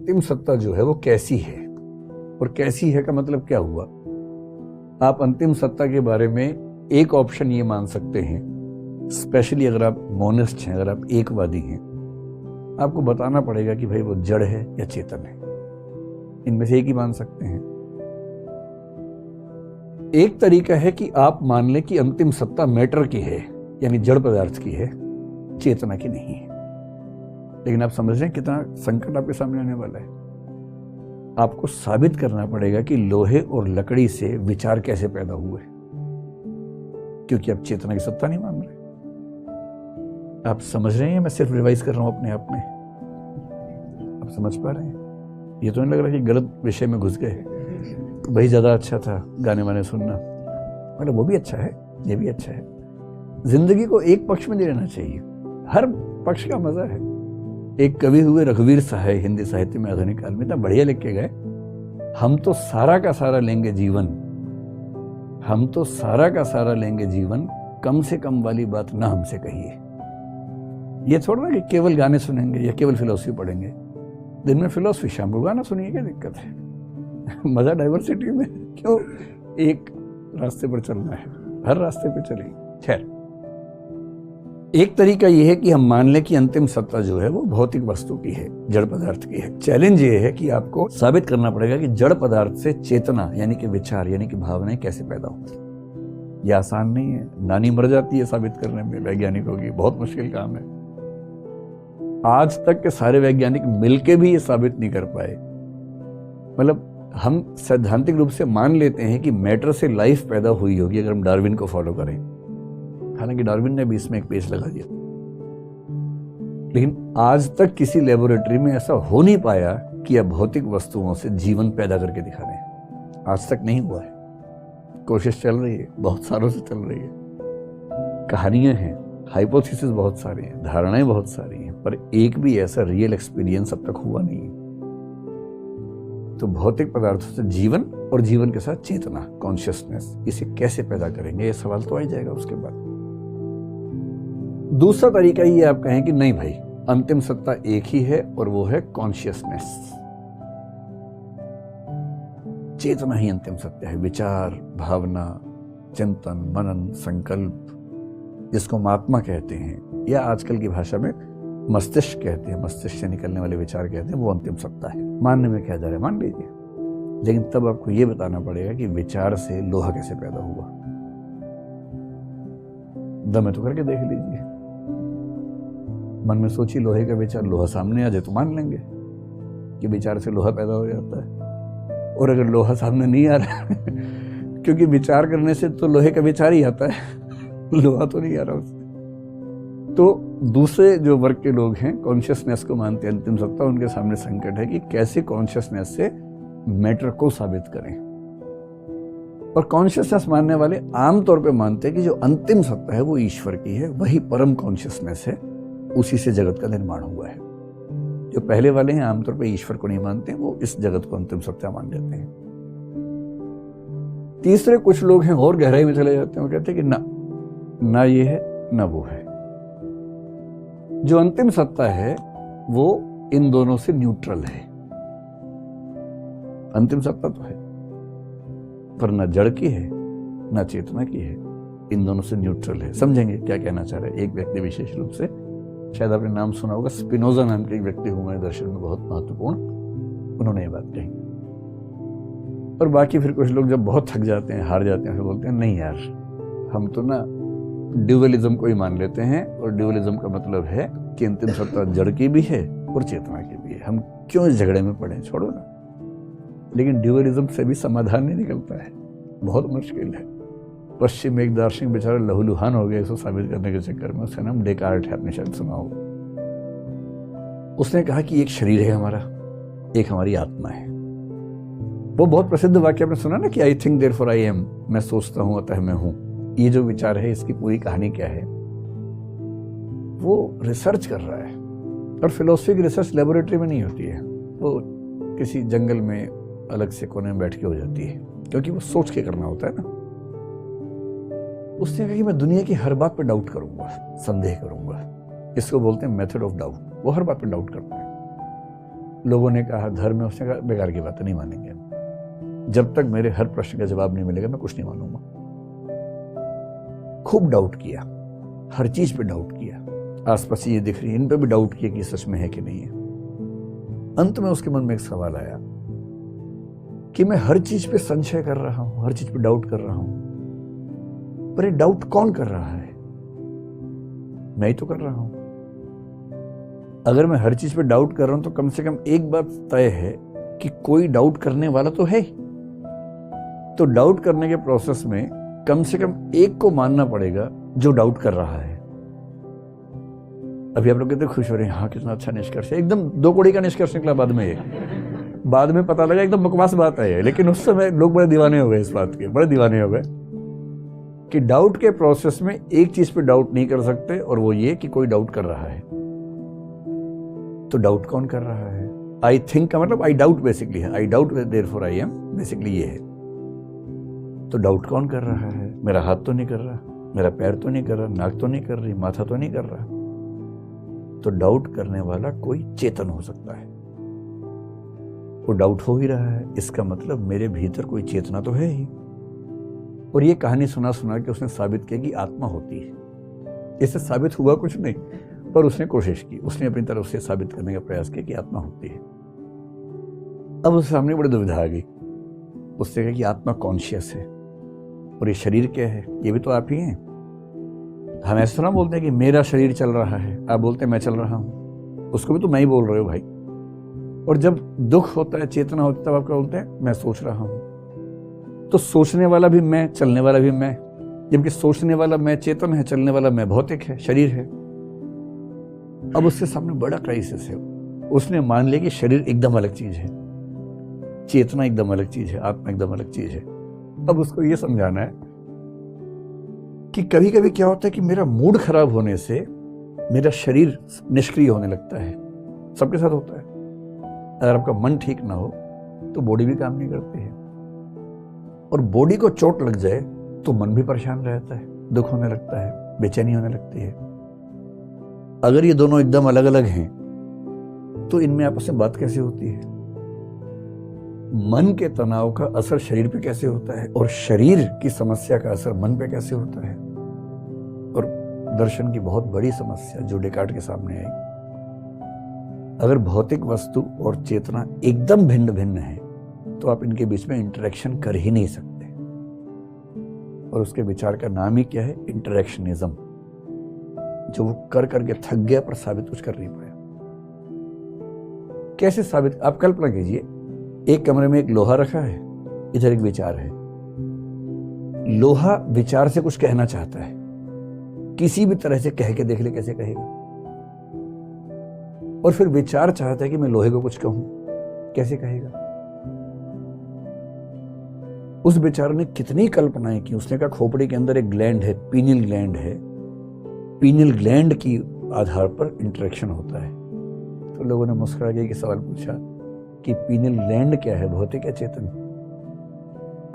अंतिम सत्ता जो है वो कैसी है, और कैसी है का मतलब क्या हुआ। आप अंतिम सत्ता के बारे में एक ऑप्शन ये मान सकते हैं, स्पेशली अगर आप मोनिस्ट हैं, अगर आप एकवादी हैं, आपको बताना पड़ेगा कि भाई वो जड़ है या चेतन है। इनमें से एक ही मान सकते हैं। एक तरीका है कि आप मान लें कि अंतिम सत्ता मैटर की है, यानी जड़ पदार्थ की है, चेतना की नहीं है। लेकिन आप समझ रहे हैं कितना संकट आपके सामने आने वाला है। आपको साबित करना पड़ेगा कि लोहे और लकड़ी से विचार कैसे पैदा हुए, क्योंकि आप चेतना की सत्ता नहीं मान रहे। आप समझ रहे हैं, मैं सिर्फ रिवाइज कर रहा हूं अपने आप में। आप समझ पा रहे हैं? ये तो नहीं लग रहा कि गलत विषय में घुस गए, वही ज्यादा अच्छा था गाने वाने सुनना। मतलब वो भी अच्छा है, ये भी अच्छा है। जिंदगी को एक पक्ष में नहीं रहना चाहिए, हर पक्ष का मजा है। एक कवि हुए रघुवीर सहाय, हिंदी साहित्य में आधुनिक काल में, इतना बढ़िया लिख के गए, हम तो सारा का सारा लेंगे जीवन, हम तो सारा का सारा लेंगे जीवन, कम से कम वाली बात ना हमसे कहिए। ये थोड़ा ना कि केवल गाने सुनेंगे या केवल फिलोसफी पढ़ेंगे। दिन में फिलोसफी, शाम को गाना सुनिए, क्या दिक्कत है? मजा डाइवर्सिटी में, क्यों एक रास्ते पर चलना है? हर रास्ते पर चलिए। खैर, एक तरीका यह है कि हम मान लें कि अंतिम सत्ता जो है वो भौतिक वस्तु की है, जड़ पदार्थ की है। चैलेंज ये है कि आपको साबित करना पड़ेगा कि जड़ पदार्थ से चेतना यानी कि विचार यानी कि भावनाएं कैसे पैदा होती। यह आसान नहीं है, नानी मर जाती है साबित करने में वैज्ञानिकों की, बहुत मुश्किल काम है। आज तक के सारे वैज्ञानिक मिलके भी ये साबित नहीं कर पाए। मतलब हम सैद्धांतिक रूप से मान लेते हैं कि मैटर से लाइफ पैदा हुई होगी अगर हम डार्विन को फॉलो करें। हालांकि डार्विन ने भी इसमें एक पेच लगा दिया, लेकिन आज तक किसी लेबोरेटरी में ऐसा हो नहीं पाया कि अब भौतिक वस्तुओं से जीवन पैदा करके दिखा दें। आज तक नहीं हुआ है। कोशिश चल रही है, बहुत सालों से चल रही है। कहानियां हैं, हाइपोथेसिस बहुत सारी हैं, धारणाएं बहुत सारी हैं, पर एक भी ऐसा रियल एक्सपीरियंस अब तक हुआ नहीं है। तो भौतिक पदार्थों से जीवन और जीवन के साथ चेतना, कॉन्शियसनेस, इसे कैसे पैदा करेंगे, ये सवाल तो आ ही जाएगा उसके बाद। दूसरा तरीका ये आप कहें कि नहीं भाई, अंतिम सत्ता एक ही है और वो है कॉन्शियसनेस। चेतना ही अंतिम सत्य है। विचार, भावना, चिंतन, मनन, संकल्प, जिसको महात्मा कहते हैं या आजकल की भाषा में मस्तिष्क कहते हैं, मस्तिष्क से निकलने वाले विचार कहते हैं, वो अंतिम सत्ता है। मानने में क्या जा रहा है, मान लीजिए, लेकिन तब आपको यह बताना पड़ेगा कि विचार से लोहा कैसे पैदा हुआ। दम है तो करके देख लीजिए। मन में सोचिए लोहे का विचार, लोहा सामने आ जाए तो मान लेंगे कि विचार से लोहा पैदा हो जाता है। और अगर लोहा सामने नहीं आ रहा क्योंकि विचार करने से तो लोहे का विचार ही आता है, लोहा तो नहीं आ रहा उससे। तो दूसरे जो वर्ग के लोग हैं, कॉन्शियसनेस को मानते हैं अंतिम सत्ता, उनके सामने संकट है कि कैसे कॉन्शियसनेस से मैटर को साबित करें। और कॉन्शियसनेस मानने वाले आमतौर पे मानते हैं कि जो अंतिम सत्ता है वो ईश्वर की है, वही परम कॉन्शियसनेस है, उसी से जगत का निर्माण हुआ है। जो पहले वाले हैं आमतौर पे ईश्वर को नहीं मानते, वो इस जगत को अंतिम सत्ता मान लेते हैं। तीसरे कुछ लोग हैं और गहराई में चले जाते हैं, वो कहते हैं कि ना ये है ना वो है। जो अंतिम सत्ता है वो इन दोनों से न्यूट्रल है। अंतिम सत्ता तो है पर ना जड़ की है ना चेतना की है, इन दोनों से न्यूट्रल है। समझेंगे क्या कहना चाह रहे हैं। एक व्यक्ति विशेष रूप से, शायद आपने नाम सुना होगा, स्पिनोजा नाम के एक व्यक्ति हुए दर्शन में बहुत महत्वपूर्ण, उन्होंने ये बात कही। और बाकी फिर कुछ लोग जब बहुत थक जाते हैं, हार जाते हैं, फिर बोलते हैं नहीं यार, हम तो ना ड्यूअलिज्म को ही मान लेते हैं, और ड्यूअलिज्म का मतलब है कि अंतिम सत्ता जड़ की भी है और चेतना की भी है, हम क्यों इस झगड़े में पड़े, छोड़ो ना। लेकिन ड्यूअलिज्म से भी समाधान नहीं निकलता है, बहुत मुश्किल है। पश्चिम में एक दार्शनिक बेचारा लहूलुहान हो गया इसको साबित करने के चक्कर में, उसका नाम डेकार्ट है, आपने शायद सुना हो। उसने कहा कि एक शरीर है हमारा, एक हमारी आत्मा है। वो बहुत प्रसिद्ध वाक्य आपने सुना ना कि I think therefore I am, मैं सोचता हूं अतः मैं हूं। ये जो विचार है, इसकी पूरी कहानी क्या है, वो रिसर्च कर रहा है। और फिलोसफी की रिसर्च लेबोरेटरी में नहीं होती है, वो किसी जंगल में अलग से कोने में बैठ के हो जाती है, क्योंकि वो सोच के करना होता है ना। उसने कहा कि मैं दुनिया की हर बात पर डाउट करूंगा, संदेह करूंगा। इसको बोलते हैं मेथड ऑफ डाउट। वो हर बात पर डाउट करता है। लोगों ने कहा धर्म है, उसने कहा बेकार की बात है, नहीं मानेंगे हम। जब तक मेरे हर प्रश्न का जवाब नहीं मिलेगा मैं कुछ नहीं मानूंगा। खूब डाउट किया, हर चीज पे डाउट किया, आसपास ये दिख रही है इन पे भी डाउट किया कि सच में है कि नहीं है। अंत में उसके मन में एक सवाल आया कि मैं हर चीज पे संशय कर रहा हूं, हर चीज पे डाउट कर रहा हूं, पर ये डाउट कौन कर रहा है? मैं ही तो कर रहा हूं। अगर मैं हर चीज पे डाउट कर रहा हूं तो कम से कम एक बात तय है कि कोई डाउट करने वाला तो है। तो डाउट करने के प्रोसेस में कम से कम एक को मानना पड़ेगा जो डाउट कर रहा है। अभी आप लोग कितने खुश हो रहे हैं, हाँ कितना अच्छा निष्कर्ष है, एकदम 2 कौड़ी का निष्कर्ष निकला। बाद में पता लगा एकदम बकवास बात है, लेकिन उस समय लोग बड़े दीवाने हो गए इस बात के, बड़े दीवाने हो गए कि डाउट के प्रोसेस में एक चीज पे डाउट नहीं कर सकते, और वो ये कि कोई डाउट कर रहा है। तो डाउट कौन कर रहा है? आई थिंक का मतलब आई डाउट बेसिकली है, I doubt therefore I am, basically ये है। तो डाउट कौन कर रहा है? मेरा हाथ तो नहीं कर रहा, मेरा पैर तो नहीं कर रहा, नाक तो नहीं कर रही, माथा तो नहीं कर रहा। तो डाउट करने वाला कोई चेतन हो सकता है। वो डाउट हो ही रहा है, इसका मतलब मेरे भीतर कोई चेतना तो है ही। और ये कहानी सुना सुना के उसने साबित किया कि आत्मा होती है। इससे साबित हुआ कुछ नहीं, पर उसने कोशिश की, उसने अपनी तरफ से साबित करने का प्रयास किया कि आत्मा होती है। अब उसके सामने बड़ी दुविधा आ गई। उसने कहा कि आत्मा कॉन्शियस है और ये शरीर क्या है? ये भी तो आप ही हैं। हम ऐसा ना बोलते हैं कि मेरा शरीर चल रहा है, आप बोलते हैं मैं चल रहा हूं, उसको भी तो मैं ही बोल रहे हो भाई। और जब दुख होता है, चेतना होती है, तब आप क्या बोलते हैं? मैं सोच रहा हूं। तो सोचने वाला भी मैं, चलने वाला भी मैं, जबकि सोचने वाला मैं चेतन है, चलने वाला मैं भौतिक है, शरीर है। अब उसके सामने बड़ा क्राइसिस है। उसने मान लिया कि शरीर एकदम अलग चीज है, चेतना एकदम अलग चीज है, आत्मा एकदम अलग चीज है। अब उसको यह समझाना है कि कभी कभी क्या होता है कि मेरा मूड खराब होने से मेरा शरीर निष्क्रिय होने लगता है। सबके साथ होता है। अगर आपका मन ठीक ना हो तो बॉडी भी काम नहीं करती है, और बॉडी को चोट लग जाए तो मन भी परेशान रहता है, दुख होने लगता है, बेचैनी होने लगती है। अगर ये दोनों एकदम अलग अलग हैं तो इनमें आपस में बात कैसे होती है? मन के तनाव का असर शरीर पे कैसे होता है, और शरीर की समस्या का असर मन पे कैसे होता है? और दर्शन की बहुत बड़ी समस्या जो डेकार्ट के सामने आई, अगर भौतिक वस्तु और चेतना एकदम भिन्न भिन्न है तो आप इनके बीच में इंटरेक्शन कर ही नहीं सकते। और उसके विचार का नाम ही क्या है? इंटरेक्शनिज्म। जो वो कर करके थक गया पर साबित कुछ कर नहीं पाया। कैसे साबित? आप कल्पना कीजिए, एक कमरे में एक लोहा रखा है, इधर एक विचार है। लोहा विचार से कुछ कहना चाहता है, किसी भी तरह से कह के देख ले कैसे कहेगा। और फिर विचार चाहता है कि मैं लोहे को कुछ कहूं, कैसे कहेगा? उस विचार ने कितनी कल्पनाएं की। उसने कहा खोपड़ी के अंदर एक ग्लैंड है, पीनियल ग्लैंड है, पीनियल ग्लैंड की आधार पर इंटरेक्शन होता है। तो लोगों ने मुस्कुरा के सवाल पूछा कि पीनियल ग्लैंड क्या है, भौतिक या चेतन?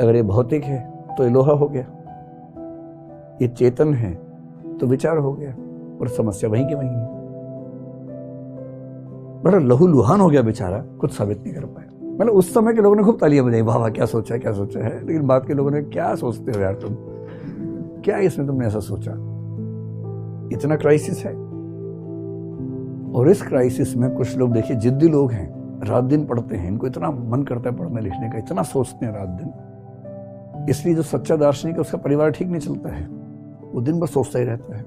अगर ये भौतिक है तो ये लोहा हो गया, ये चेतन है तो विचार हो गया, और समस्या वहीं की वहीं है। बड़ा लहूलुहान हो गया बेचारा, कुछ साबित नहीं कर पाया। मतलब उस समय के लोगों ने खूब तालियां बजाई, वाह वाह क्या सोचा है, क्या सोचा है। लेकिन बाद के लोगों ने, क्या सोचते हो यार तुम, क्या इसमें तुमने ऐसा सोचा? इतना क्राइसिस है। और इस क्राइसिस में कुछ लोग देखिए जिद्दी लोग हैं, रात दिन पढ़ते हैं, इनको इतना मन करता है पढ़ने लिखने का, इतना सोचते हैं रात दिन। इसलिए जो सच्चा दार्शनिक है उसका परिवार ठीक नहीं चलता है, वो दिन भर सोचता ही रहता है।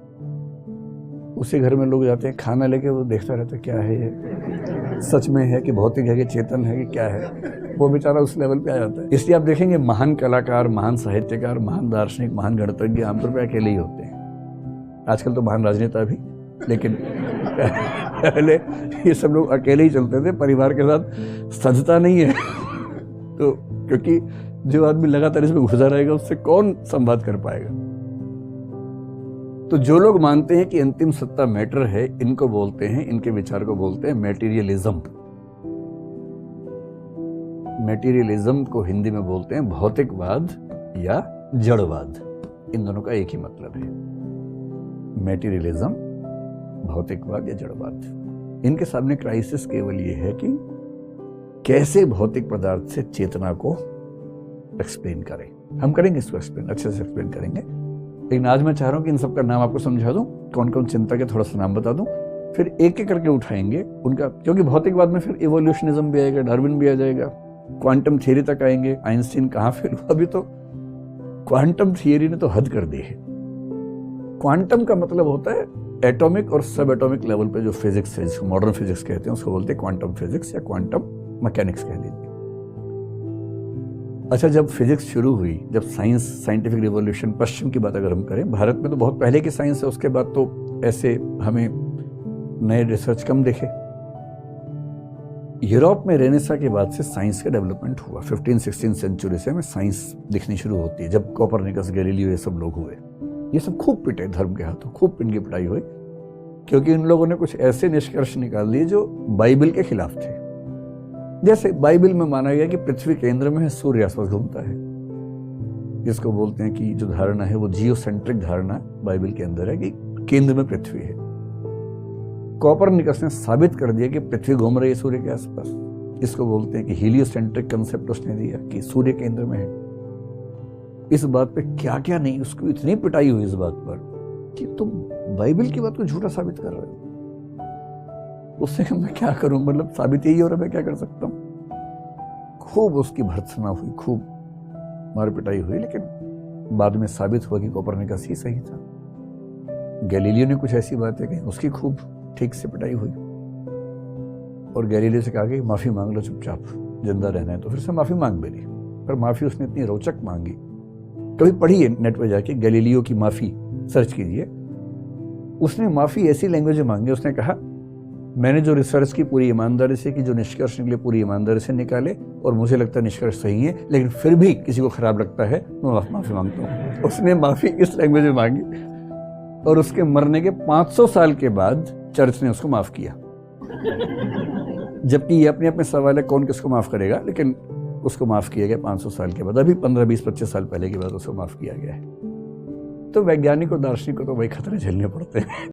उसी घर में लोग जाते हैं खाना लेके, वो देखता रहता है क्या है ये, सच में है कि भौतिक है कि चेतन है कि क्या है। वो बेचारा उस लेवल पे आ जाता है। इसलिए आप देखेंगे महान कलाकार, महान साहित्यकार, महान दार्शनिक, महान गणितज्ञ आमतौर पर अकेले ही होते हैं। आजकल तो महान राजनेता भी, लेकिन पहले ये सब लोग अकेले ही चलते थे, परिवार के साथ सजता नहीं है। तो क्योंकि जो आदमी लगातार इसमें घुसा रहेगा उससे कौन संवाद कर पाएगा? तो जो लोग मानते हैं कि अंतिम सत्ता मैटर है, इनको बोलते हैं, इनके विचार को बोलते हैं मैटीरियलिज्म। मैटीरियलिज्म को हिंदी में बोलते हैं भौतिकवाद या जड़वाद। इन दोनों का एक ही मतलब है, मैटीरियलिज्म, भौतिकवाद या जड़वाद। इनके सामने क्राइसिस केवल ये है कि कैसे भौतिक पदार्थ से चेतना को एक्सप्लेन करें। हम करेंगे इसको एक्सप्लेन, अच्छे से एक्सप्लेन करेंगे। लेकिन आज मैं चाह रहा हूं कि इन सब का नाम आपको समझा दूं, कौन कौन चिंता के थोड़ा सा नाम बता दूं, फिर एक एक करके उठाएंगे उनका, क्योंकि भौतिकवाद में फिर इवोल्यूशनिज्म भी आएगा, डार्विन भी आ जाएगा, क्वांटम थियरी तक आएंगे। आइंस्टीन कहाँ फेल हुआ? अभी तो क्वांटम थियरी ने तो हद कर दी है। क्वांटम का मतलब होता है एटॉमिक और सब एटॉमिक लेवल पे जो फिजिक्स है, जिसको मॉडर्न फिजिक्स कहते हैं, उसको बोलते हैं क्वांटम फिजिक्स या क्वांटम मैकेनिक्स कह लीजिए। अच्छा, जब फिजिक्स शुरू हुई, जब साइंटिफिक रिवॉल्यूशन, पश्चिम की बात अगर हम करें, भारत में तो बहुत पहले की साइंस है, उसके बाद तो ऐसे हमें नए रिसर्च कम दिखे। यूरोप में रेनेसा के बाद से साइंस का डेवलपमेंट हुआ। 15-16 सेंचुरी से हमें साइंस दिखनी शुरू होती है, जब कोपरनिकस, गैलीलियो ये सब लोग हुए। ये सब खूब पिटे धर्म के हाथों, खूब इनकी पिटाई हुई, क्योंकि इन लोगों ने कुछ ऐसे निष्कर्ष निकाल दिए जो बाइबल के खिलाफ थे। जैसे बाइबल में माना गया कि पृथ्वी केंद्र में है, सूर्य आसपास घूमता है। जिसको बोलते हैं कि जो धारणा है वो जियोसेंट्रिक धारणा बाइबल के अंदर है कि केंद्र में पृथ्वी है। कोपरनिकस ने साबित कर दिया कि पृथ्वी घूम रही है सूर्य के आसपास। इसको बोलते हैं कि हीलियोसेंट्रिक कंसेप्ट उसने दिया कि सूर्य केंद्र में है। इस बात पे क्या क्या नहीं, उसको इतनी पिटाई हुई इस बात पर कि तुम बाइबल की बात को झूठा साबित कर रहे हो। उससे मैं क्या करूं, मतलब साबित यही हो रहा है, मैं क्या कर सकता हूं। खूब उसकी भर्त्सना हुई, खूब मार पिटाई हुई, लेकिन बाद में साबित हुआ कि कोपरनिकस ही सही था। गैलीलियो ने कुछ ऐसी बातें कही, उसकी खूब ठीक से पिटाई हुई, और गैलीलियो से कहा कि माफी मांग लो चुपचाप, जिंदा रहना है तो। फिर से माफी मांग भी ली, पर माफी उसने इतनी रोचक मांगी, कभी पढ़िए नेट पे जाके गैलीलियो की माफी सर्च कीजिए। उसने माफी ऐसी लैंग्वेज में मांगी, उसने कहा मैंने जो रिसर्च की पूरी ईमानदारी से की, जो निष्कर्ष निकले पूरी ईमानदारी से निकाले, और मुझे लगता है निष्कर्ष सही है, लेकिन फिर भी किसी को खराब लगता है, मैं माफी मांगता हूँ। उसने माफी इस लैंग्वेज में मांगी, और उसके मरने के 500 साल के बाद चर्च ने उसको माफ किया। जबकि ये अपने अपने सवाल है कौन किसको माफ करेगा, लेकिन उसको माफ किया गया 500 साल के बाद। अभी 15-20-25 साल पहले के बाद उसको माफ किया गया है। तो वैज्ञानिक और दार्शनिक को तो वही खतरे झेलने पड़ते हैं।